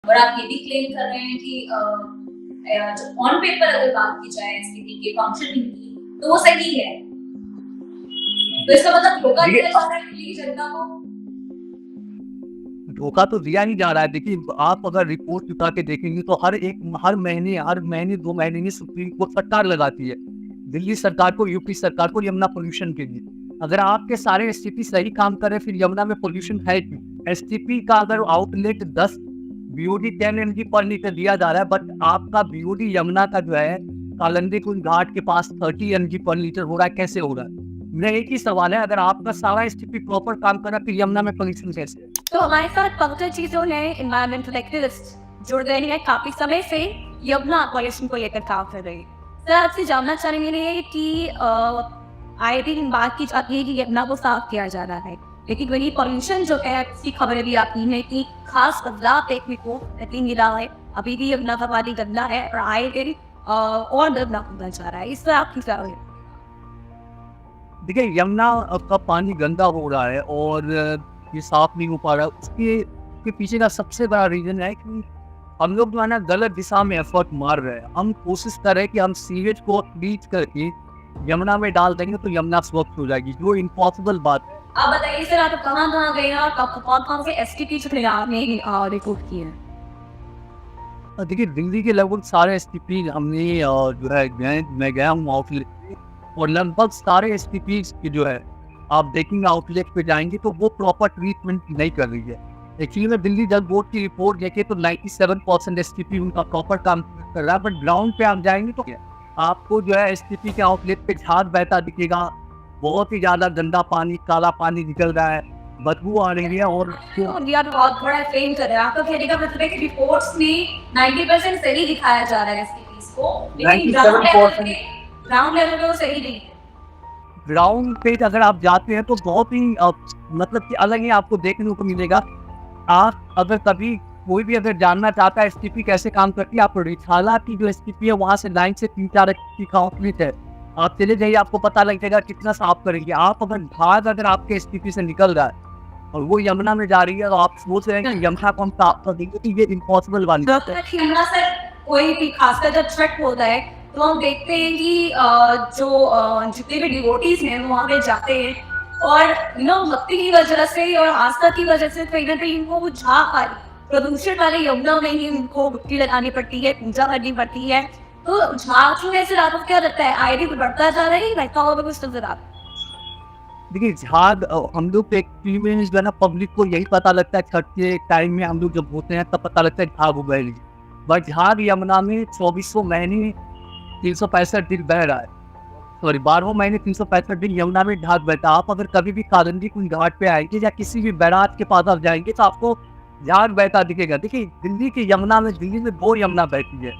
और आप ये भी क्लेम कर रहे हैं कि ऑन पेपर अगर बात की जाए एसटीपी के फंक्शनिंग की तो वो सही है, तो इसका मतलब धोखा दिया जा रहा है दिल्ली की जनता को। धोखा तो दिया नहीं जा रहा है। देखिए, आप अगर रिपोर्ट उठा के देखेंगे तो हर महीने 2 महीने में सुप्रीम कोर्ट फटकार लगाती है दिल्ली सरकार को, यूपी सरकार को यमुना पोल्यूशन के लिए। अगर आपके सारे एसटीपी सही काम कर रहे, फिर यमुना में पोल्यूशन है क्यों? एसटीपी का अगर आउटलेट 10 बीओडी 10 mg पर लीटर दिया जा रहा है, बट आपका बीओडी यमुना का जो है कालंदी कुंज घाट के पास 30 mg पर लीटर हो रहा है। कैसे हो रहा है? मेरा एक ही सवाल है, अगर आपका सारा एसटीपी प्रॉपर काम कर रहा है, फिर यमुना में पोल्यूशन कैसे? तो हमारे साथ पंकज जी जो है एनवायरमेंटल एक्टिविस्ट जुड़ गए हैं काफी समय से यमुना पॉल्यूशन को लेकर काम कर रहे हैं। सर आपसे जानना चाहेंगे कि आए दिन बात की जाती है कि यमुना को साफ किया जा रहा है, लेकिन वही पॉल्यूशन जो है इसकी खबरें भी आती हैं कि खास बदलाव देखने को नहीं मिला है। अभी भी यमुना का पानी गंदा है और आए दिन और गंदा होता जा रहा है। इस पर आप क्या कहें? देखिए, यमुना का पानी गंदा हो रहा है और ये साफ नहीं हो पा रहा। उसके पीछे का सबसे बड़ा रीजन है कि हम लोग जो है ना गलत दिशा में एफर्ट मार रहे हैं। हम कोशिश कर रहे हैं कि हम सीवेज को ट्रीट करके यमुना में डाल देंगे तो यमुना स्वच्छ हो जाएगी, जो इम्पॉसिबल बात है। आप बताइए सर, आप कहाँ गए और कौन से एसटीपी जो आपने रिपोर्ट किए हैं? देखिए, दिल्ली के लगभग सारे एसटीपी हमने जो है मैं गया हूँ आउटलेट पे, और लगभग सारे एसटीपी की जो है आप देखेंगे आउटलेट पे जाएंगे तो वो प्रॉपर ट्रीटमेंट नहीं कर रही है। एक्चुअली में दिल्ली जल बोर्ड की रिपोर्ट देखे तो 97% एसटीपी उनका प्रॉपर काम कर रहा है, बट ग्राउंड पे आप जाएंगे तो आपको जो है एसटीपी के आउटलेट पे झाग बहता दिखेगा। बहुत ही ज्यादा गंदा पानी, काला पानी निकल रहा है, बदबू आ रही है। और इंडिया बहुत बड़ा फेल कर रहा है। आपका कहने का मतलब है कि रिपोर्ट्स में 90% सही दिखाया जा रहा है एसटीपीज को, लेकिन ग्राउंड लेवल पे वो सही नहीं है। ग्राउंड पे अगर आप जाते हैं तो बहुत ही मतलब कि अलग ही आपको देखने को मिलेगा। आप अगर कभी कोई भी अगर जानना चाहता है एसटीपी कैसे काम करती है, आप रिछाला की जो एसटीपी है वहां से लाइन से 3-4 एसटीपी का आउटलेट है, आप चले जाइए, आपको पता लग जाएगा कितना साफ करेंगे। आप अगर झाग अगर आपके एसटीपी से निकल रहा है और वो यमुना में जा रही है तो आप सोच रहे हैं कि यमुना को हम साफ कर देंगे, तो ये इम्पॉसिबल बात है। यमुना से कोई भी खासकर जब ट्रैक होता है तो हम देखते हैं कि जो जितने भी डिवोटीज हैं वहाँ पे जाते हैं और भक्ति की वजह से और आस्था की वजह से कहीं ना कहीं इनको वो झाग प्रदूषण वाले यमुना में ही उनको डुबकी लगानी पड़ती है, पूजा करनी पड़ती है। तो झाग जो है सिर्फ आपको क्या लगता है आए दिन बढ़ता जा रहा है, रहता होगा कुछ नजर आता है? देखिए, झाग हम लोग जो है ना पब्लिक को यही पता लगता है छठ के टाइम में हम लोग जब होते हैं तब पता लगता है झाग उग रही है, बट झाग यमुना में 2400 महीने 365 दिन बह रहा है। सॉरी, 12 महीने 365 दिन यमुना में झाग बहता है। आप अगर कभी भी कालंदी कुंज घाट पे आएंगे या किसी भी बैराज के पास आप जाएंगे तो आपको झाग बहता दिखेगा। देखिए, दिल्ली की यमुना में 2 यमुना बहती है।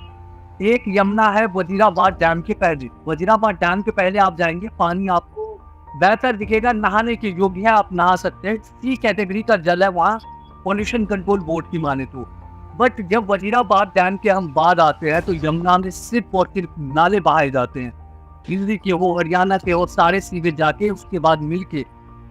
एक यमुना है वजीराबाद डैम के पहले, वजीराबाद डैम के पहले आप जाएंगे पानी आपको बेहतर दिखेगा, नहाने की योग्य है, आप नहा सकते हैं। सी कैटेगरी का जल है वहाँ पॉल्यूशन कंट्रोल बोर्ड की माने तो। बट जब वजीराबाद डैम के हम बाद आते हैं तो यमुना में सिर्फ और सिर्फ नाले बहाए जाते हैं। दिल्ली के हो, हरियाणा के हो, सारे सीधे जाके उसके बाद मिल के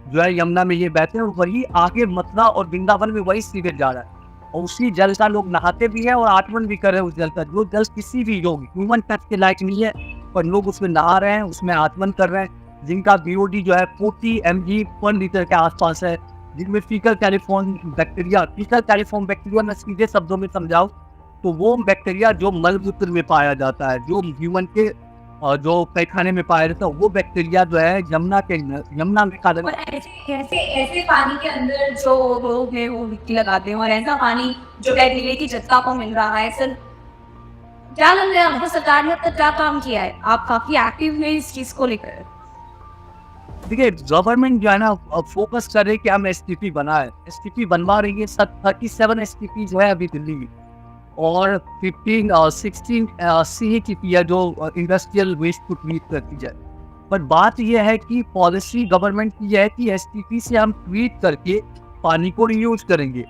जो है यमुना में ये बहते हैं और वही आगे मथुरा और वृंदावन में वही सीधे जा रहा है। और उसी जल का लोग नहाते भी हैं और आचमन भी कर रहे हैं उस जल का, जो जल किसी भी योग ह्यूमन टच के लायक नहीं है, पर लोग उसमें नहा रहे हैं, उसमें आचमन कर रहे हैं, जिनका बीओडी जो है 40 mg पर लीटर के आसपास है, जिनमें फीकल कैलिफॉर्म बैक्टीरिया में सीधे शब्दों में समझाओ तो वो बैक्टीरिया जो मलमूत्र में पाया जाता है, जो ह्यूमन के जो पैखाने में पाया जाता है, वो बैक्टीरिया जो है यमुना में ऐसे पानी के अंदर जो लोग हैं वो मिट्टी लगाते हैं और ऐसा पानी जो बैक्टीरिया की जनता को मिल रहा है। सर क्या लग रहा है आपको सरकार ने अब तक क्या काम किया है? आप काफी एक्टिव हैं इस चीज को लेकर। देखिए, गवर्नमेंट जो है ना फोकस कर रही है कि हम एसटीपी बनाए, एसटीपी बनवा रही है। 37 एसटीपी जो है अभी दिल्ली में, और 16 CETP है जो इंडस्ट्रियल वेस्ट को ट्रीट करती जाए। पर बात यह है कि पॉलिसी गवर्नमेंट की है कि एसटीपी से हम ट्रीट करके पानी को रीयूज करेंगे,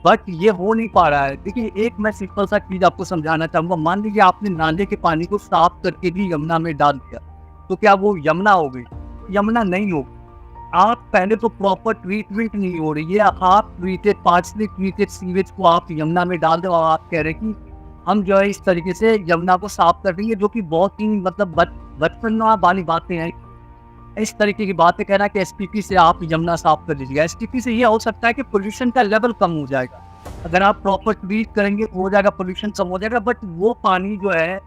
बट ये हो नहीं पा रहा है। देखिए, एक मैं सिंपल सा चीज आपको समझाना चाहूँगा। मान लीजिए आपने नाले के पानी को साफ करके भी यमुना में डाल दिया, तो क्या वो यमुना हो गई? यमुना नहीं होगी। आप पहले तो प्रॉपर ट्रीटमेंट नहीं हो रही है, आप ट्रीटेड पार्शली ट्रीटेड सीवेज को आप यमुना में डाल दो और आप कह रहे हैं कि हम जो है इस तरीके से यमुना को साफ कर देंगे, जो कि बहुत ही मतलब बचपन वाली बातें हैं। इस तरीके की बातें कहना कि एसटीपी से आप यमुना साफ कर दीजिएगा। एसटीपी से ये हो सकता है कि पोल्यूशन का लेवल कम हो जाएगा, अगर आप प्रॉपर ट्रीट करेंगे तो हो जाएगा, पोल्यूशन कम हो जाएगा, बट वो पानी जो है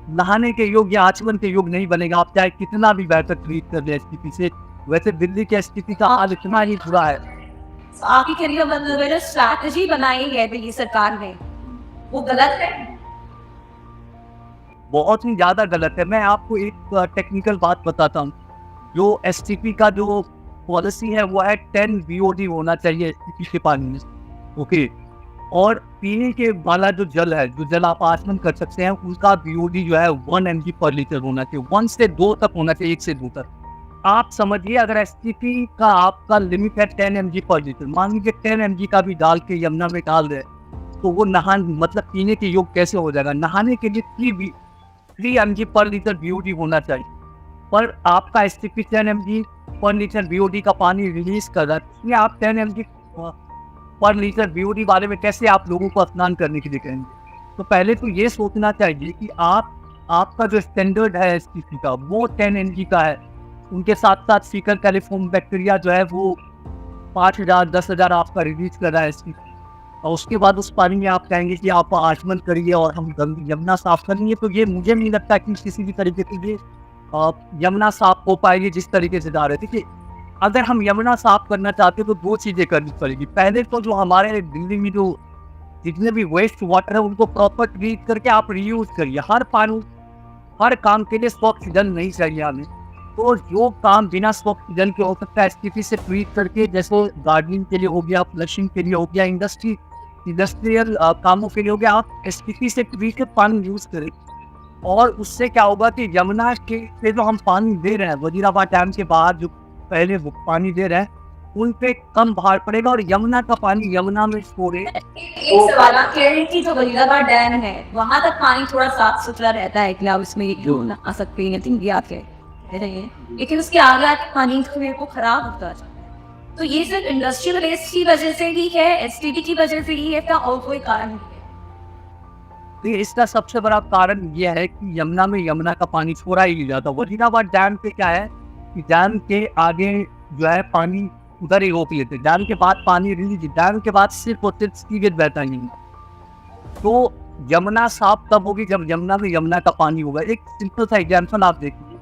नहाने के योग्य या आचमन के योग्य नहीं बनेगा, आप चाहे कितना भी बेहतर ट्रीट कर ले एसटीपी से। वैसे दिल्ली के एसटीपी का हाल इतना ही बुरा है। आपकी कहने का मतलब है स्ट्रैटेजी बनाई है दिल्ली सरकार ने, वो गलत है? बहुत ही ज्यादा गलत है। मैं आपको एक टेक्निकल बात बताता हूँ। जो एसटीपी का जो पॉलिसी है वो है 10 BOD होना चाहिए एसटीपी के पानी में, ओके। और पीने के वाला जो जल है, जो जल आप आचमन कर सकते हैं, उसका BOD जो है 1 mg पर लीटर होना चाहिए, 1 से 2 तक होना चाहिए, 1 से 2 तक। आप समझिए अगर एसटीपी का आपका लिमिट है 10 mg पर लीटर, मान लीजिए 10 mg का भी डाल के यमुना में डाल दे तो वो मतलब पीने के योग्य कैसे हो जाएगा? नहाने के लिए 3 mg पर लीटर BOD होना चाहिए, पर आपका एसटीपी 10 mg पर लीटर BOD का पानी रिलीज कर रहा है, इसलिए आप 10 mg पर लीटर BOD वाले में कैसे आप लोगों को स्नान करने के लिए कहेंगे? तो पहले तो ये सोचना चाहिए कि आपका जो स्टैंडर्ड है एसटीपी का वो 10 mg का है, उनके साथ साथ फीकल कैलिफॉर्म बैक्टीरिया जो है वो 5000 10,000 आपका रिलीज कर रहा है एसटीपी, और उसके बाद उस पानी में आप कहेंगे कि आप आचमन करिए और हम यमुना साफ करेंगे, तो ये मुझे नहीं लगता कि किसी भी तरीके से ये यमुना साफ हो पाएगी जिस तरीके से जा रहे थे। कि अगर हम यमुना साफ करना चाहते तो 2 चीज़ें करनी पड़ेगी। पहले तो जो हमारे दिल्ली में जो जितने भी वेस्ट वाटर है उनको प्रॉपर ट्रीट करके आप रीयूज करिए। हर काम के लिए स्वच्छ जल नहीं चाहिए हमें, तो जो काम बिना स्वच्छ जल के हो सकता है एसटीपी से ट्रीट करके, जैसे गार्डनिंग के लिए हो गया, फ्लशिंग के लिए हो गया, इंडस्ट्रियल कामों के लिए हो गया, आप एसटीपी से ट्रीट कर पानी यूज करें। और उससे क्या होगा कि यमुना के से जो हम पानी दे रहे हैं वजीराबाद डैम के बाहर जो पहले वो पानी दे रहे हैं उन पे कम भार पड़ेगा और यमुना का पानी यमुना में छोड़े। एक सवाल आप कह रहे हैं कि जो वजीराबाद डैम है वहां तक पानी थोड़ा साफ सुथरा रहता है कि आप उसमें आ सकते हैं, थिंक आप कह रहे हैं, लेकिन उसके आगे आके पानी को खराब होता है। तो ये सिर्फ इंडस्ट्रियल वेस्ट की वजह से ही है, एसटीपी की वजह से ही है, क्या और कोई कारण है? तो इसका सबसे बड़ा कारण यह है कि यमुना में यमुना का पानी छोड़ा ही नहीं जाता। वजीराबाद डैम पे क्या है कि डैम के आगे जो है पानी उधर ही रोक लेते, डैम के बाद पानी रिलीज, डैम के बाद सिर्फ और सिर्फ सीवेज बहता ही नहीं। तो यमुना साफ तब होगी जब यमुना में यमुना का पानी होगा। एक सिंपल सा एग्जाम्पल आप देखिए,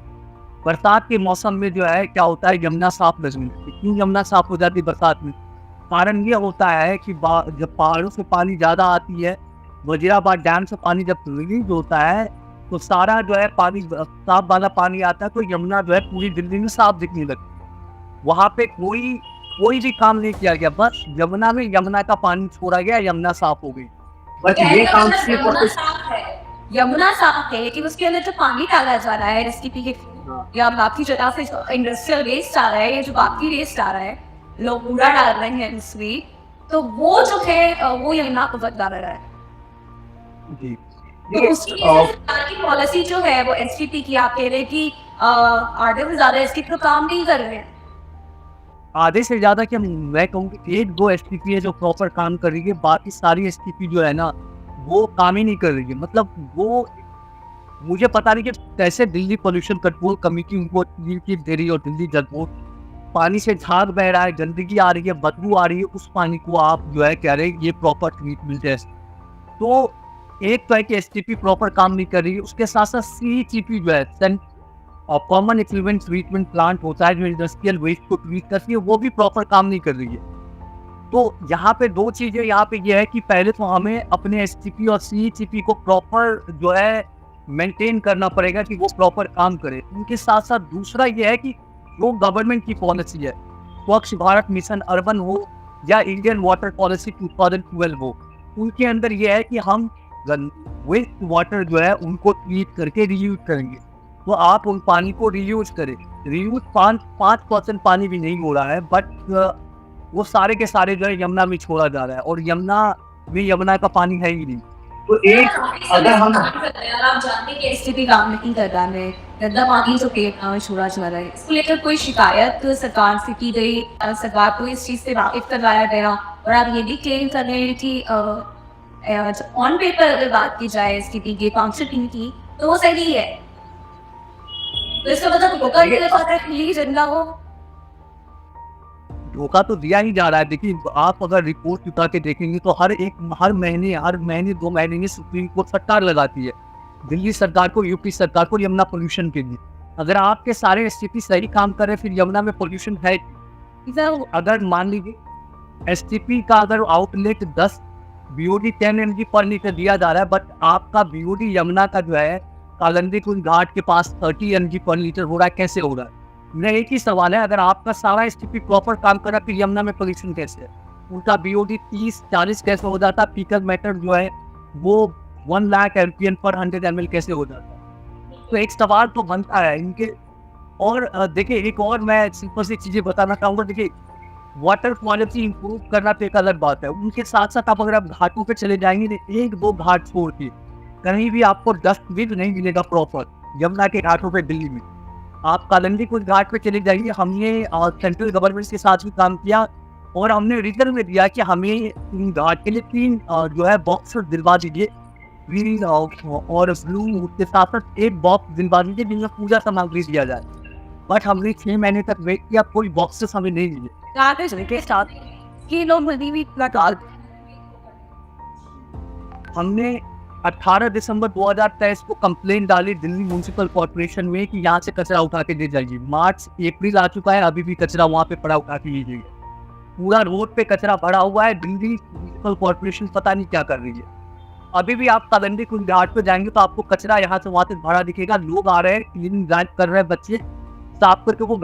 बरसात के मौसम में जो है क्या होता है, यमुना साफ नहीं होती। क्यों यमुना साफ हो जाती है बरसात में? कारण ये होता है कि जब पहाड़ों से पानी ज़्यादा आती है, वजीराबाद डैम से पानी जब रिलीज होता है तो सारा जो है पानी साफ वाला पानी आता है, तो यमुना जो है पूरी दिल्ली में साफ दिखने लगती है। वहाँ पे कोई भी काम नहीं किया गया, बस यमुना में यमुना का पानी छोड़ा गया, यमुना साफ हो गई। बस ये काम सिर्फ यमुना साफ है लेकिन उसके अंदर जो पानी डाला जा रहा है एसटीपी के या बाकी जगह से जो इंडस्ट्रियल वेस्ट आ रहा है या जो बाकी वेस्ट आ रहा है, लोग कूड़ा डाल रहे हैं उसमें, तो वो जो है वो यमुना को बदला रहा है जी। तो उसकी सरकार की पॉलिसी जो है वो एसटीपी की, आप कह रहे हैं कि आधे से ज्यादा एसटीपी तो काम नहीं कर रहे हैं। आधे से ज़्यादा क्या, मैं कहूँगी 1-2 एसटीपी है जो प्रॉपर काम कर रही है, बाकी सारी एसटीपी जो है ना वो काम ही नहीं कर रही है। मतलब वो मुझे पता नहीं कि कैसे दिल्ली पोल्यूशन कंट्रोल कमेटी उनको दे रही है, और दिल्ली जल बोर्ड पानी से झाग बह रहा है, गंदगी आ रही है, बदबू आ रही है, उस पानी को आप जो है कह रहे हैं ये प्रॉपर ट्रीटमेंट है। तो एक तो है कि एसटीपी प्रॉपर काम नहीं कर रही है, उसके साथ साथ सीईटीपी जो है और कॉमन इक्विवेलेंट ट्रीटमेंट प्लांट होता है जो इंडस्ट्रियल वेस्ट को ट्रीट करती है, वो भी प्रॉपर काम नहीं कर रही है। तो यहाँ पे 2 चीज़ें यहाँ पे ये है कि पहले तो हमें अपने एसटीपी और सीईटीपी को प्रॉपर जो है मेंटेन करना पड़ेगा कि वो प्रॉपर काम करे। उनके साथ साथ दूसरा ये है कि जो गवर्नमेंट की पॉलिसी है, स्वच्छ भारत मिशन अर्बन हो या इंडियन वाटर पॉलिसी 2012 हो, उनके अंदर ये है कि हम वेस्ट वाटर जो है उनको ट्रीट करके रीयूज करेंगे। तो आप उन पानी को रीयूज करें। रीयूज 5% पानी भी नहीं हो रहा है, बट वो सारे के सारे जो है यमुना में छोड़ा जा रहा है, और यमुना में यमुना का पानी है ही नहीं। तो एक अगर हम आप जानते हैं कि एसटीपी काम नहीं कर रहा है, गंदा पानी जो पेट में छोड़ा जा रहा है, इसको लेकर कोई शिकायत सरकार से की गई? सरकार को इस चीज़ से वाकिफ करवाया गया? और आप ये भी क्लेम कर रहे हैं कि ऑन पेपर अगर बात की जाए एसटीपी के फंक्शनिंग की तो वो सही है, तो इसका मतलब धोखा दिया जाता है कि जिंदा हो। धोखा तो दिया ही जा रहा है। देखिए, आप अगर रिपोर्ट उठा के देखेंगे तो हर महीने 2 महीने में सुप्रीम कोर्ट फटकार लगाती है दिल्ली सरकार को, यूपी सरकार को यमुना पोल्यूशन के लिए। अगर आपके सारे एसटीपी सही काम कर रहे हैं, फिर यमुना में पोल्यूशन है। अगर मान लीजिए एसटीपी का अगर आउटलेट 10 बीओडी 10 mg पर लीटर दिया जा रहा है, बट आपका बीओडी यमुना का जो है कालंदी कुंज घाट के पास 30 mg पर लीटर हो रहा है, कैसे हो रहा है? मेरा एक ही सवाल है, अगर आपका सारा एसटीपी प्रॉपर काम कर रहा है, फिर यमुना में पोल्यूशन कैसे है? उनका बीओडी 30-40 कैसे हो जाता? फीकल मैटर जो है वो 1 लाख एलपीएन पर 100 ml कैसे हो जाता? तो एक सवाल तो बनता है इनके। और देखिए, एक और मैं सिंपल सी चीज़ें बताना चाहूँगा। देखिए, वाटर क्वालिटी इंप्रूव करना तो एक अलग बात है, उनके साथ साथ आप अगर आप घाटों पे चले जाएंगे तो 1-2 घाट छोड़ के कहीं भी आपको डस्टबिन नहीं मिलेगा प्रॉपर यमुना के घाटों पे दिल्ली में। आप कालंदी कुछ घाट पे चले जाइए, हमने सेंट्रल गवर्नमेंट के साथ भी काम किया और हमने रिजर्व में दिया कि हमें घाट के लिए 3 जो है बॉक्स दिलवा दीजिए, ग्रीन और ब्लू के साथ साथ 1 बॉक्स दिलवा दीजिए जिनमें पूजा सामग्री दिया जाए। बट हमने 6 महीने तक वेट किया, कोई बॉक्सेस हमें नहीं मिले। के साथ कि लोग नदी में इतना डाल, हमने 18 दिसंबर 2023 को कंप्लेंट डाली दिल्ली म्यूनिसिपल कॉर्पोरेशन में कि यहाँ से कचरा उठा के दे जाइए। मार्च अप्रैल आ चुका है, अभी भी कचरा वहाँ पे पड़ा उठा के लीजिएगा। पूरा रोड पे कचरा भरा हुआ है, दिल्ली म्यूनिसिपल कॉर्पोरेशन पता नहीं क्या कर रही है। अभी भी आप कालंदी कुंज घाट पे जाएंगे तो आपको कचरा यहाँ से वहाँ तक भरा दिखेगा। लोग आ रहे हैं, क्लीनिंग ड्राइव कर रहे हैं, बच्चे साफ करके वो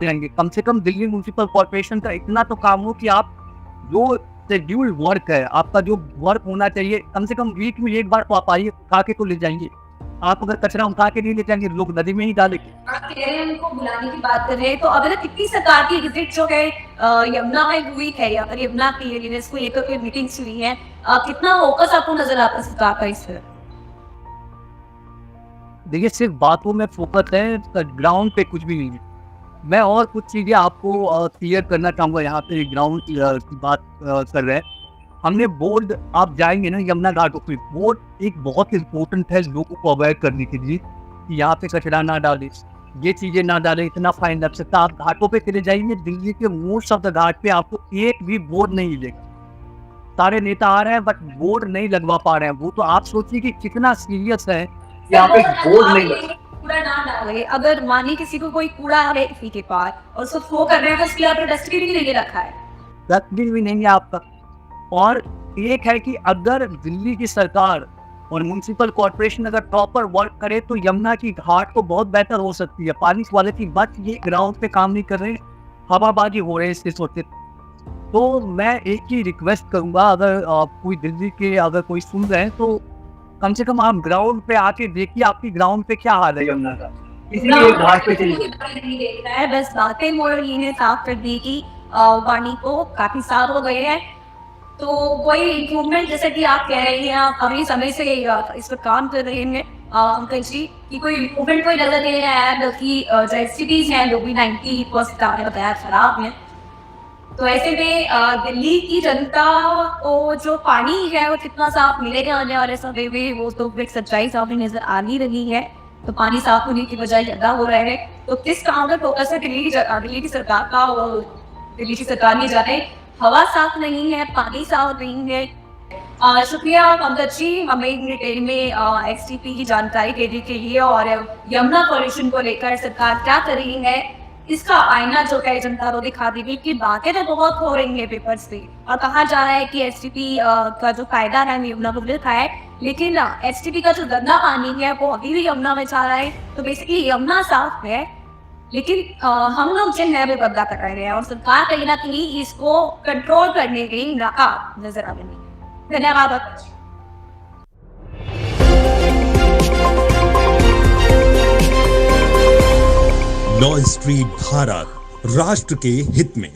जाएंगे। कम से कम दिल्ली म्यूनिसिपल कॉर्पोरेशन का इतना तो काम हो कि आप जो शेड्यूल्ड वर्क है, आपका जो वर्क होना चाहिए, कम से कम वीक में 1 बार तो आप आइए, उठा के तो ले जाएंगे। आप अगर कचरा उठा के नहीं ले जाएंगे, लोग नदी में ही डालेंगे। आप कह रहे हैं उनको बुलाने की बात कर रहे हैं, तो अगर कितनी सरकार की विजिट जो है यमुना में हुई है या फिर यमुना क्लीनलीनेस को लेकर कोई मीटिंग्स हुई है, कितना फोकस आपको नजर आता है सरकार का इस पर? देखिए, सिर्फ बातों में फोकस है, ग्राउंड पे कुछ भी नहीं है। मैं और कुछ चीज़ें आपको क्लियर करना चाहूँगा। यहाँ पे ग्राउंड की बात कर रहे हैं। हमने बोर्ड, आप जाएंगे ना यमुना घाटों पे, बोर्ड एक बहुत इम्पोर्टेंट है लोगों को अवॉइड करने के लिए कि यहाँ पे कचरा ना डालें, ये चीज़ें ना डालें, इतना फाइन लग सकता है। आप घाटों पे चले जाइए, दिल्ली के मोस्ट ऑफ द घाट पे आपको एक भी बोर्ड नहीं मिलेगा। सारे नेता आ रहे हैं बट बोर्ड नहीं लगवा पा रहे हैं। वो तो आप सोचिए कि कितना सीरियस है, यहाँ पे बोर्ड नहीं लगा। कूड़ा ना डाले, अगर मानिए किसी को कोई कूड़ा है किसी के पास और उसको थ्रो कर रहे हैं तो उसके लिए आपने डस्टबिन भी नहीं रखा है, डस्टबिन भी नहीं है आपका। और एक है कि अगर दिल्ली की सरकार और म्यूनिसिपल कॉर्पोरेशन अगर प्रॉपर वर्क करे तो यमुना की घाट तो बहुत बेहतर हो सकती है, पानी क्वालिटी। बट ये ग्राउंड पे काम नहीं कर रहे, हवाबाजी हो रहे हैं इसके सोचते। तो मैं एक ही रिक्वेस्ट करूंगा, अगर कोई दिल्ली के अगर कोई सुन रहे हैं तो कम से कम आप ग्राउंड पे आके देखिए आपकी ग्राउंड पे क्या हाल है यमुना का, इसलिए घाट पे चलिए। बस बातें मोड़ ने साफ कर दी कि पानी को काफी साल हो गए हैं, तो कोई इम्प्रूवमेंट जैसे कि आप कह रही हैं, आप काफी समय से इस पर काम कर रहे हैं अंकल जी, कि कोई इम्प्रूवमेंट कोई नजर नहीं आया है, बल्कि जो एसटीपीज हैं वो भी 90% आपने बताया खराब हैं। तो ऐसे में दिल्ली की जनता को जो पानी है वो कितना साफ मिलेगा आने वाले समय में, वो तो एक सच्चाई सामने नजर आ नहीं रही है। तो पानी साफ होने की बजाय ज्यादा हो रहा है, तो किस काम में फोकस है दिल्ली की सरकार का? और दिल्ली की सरकार नहीं जा रही, हवा साफ नहीं है, पानी साफ नहीं है। शुक्रिया पंकज जी, हमें डिटेल में एसटीपी की जानकारी देने के लिए और यमुना पॉल्यूशन को लेकर सरकार क्या कर रही है इसका आईना जो है जनता को दिखा दी। कि बातें तो बहुत हो रही है पेपर्स पे और कहा जा रहा है कि एसटीपी का जो फायदा है यमुना को मिलता है, लेकिन एसटीपी का जो गंदा पानी है वो अभी भी यमुना में जा रहा है। तो बेसिकली यमुना साफ है, लेकिन हम लोग जिन है वो गंदा कर रहे हैं और सरकार कहीं ना कहीं इसको कंट्रोल करने के लिए नाकाम नजर आ रही है। धन्यवाद। लॉ स्ट्रीट भारत, राष्ट्र के हित में।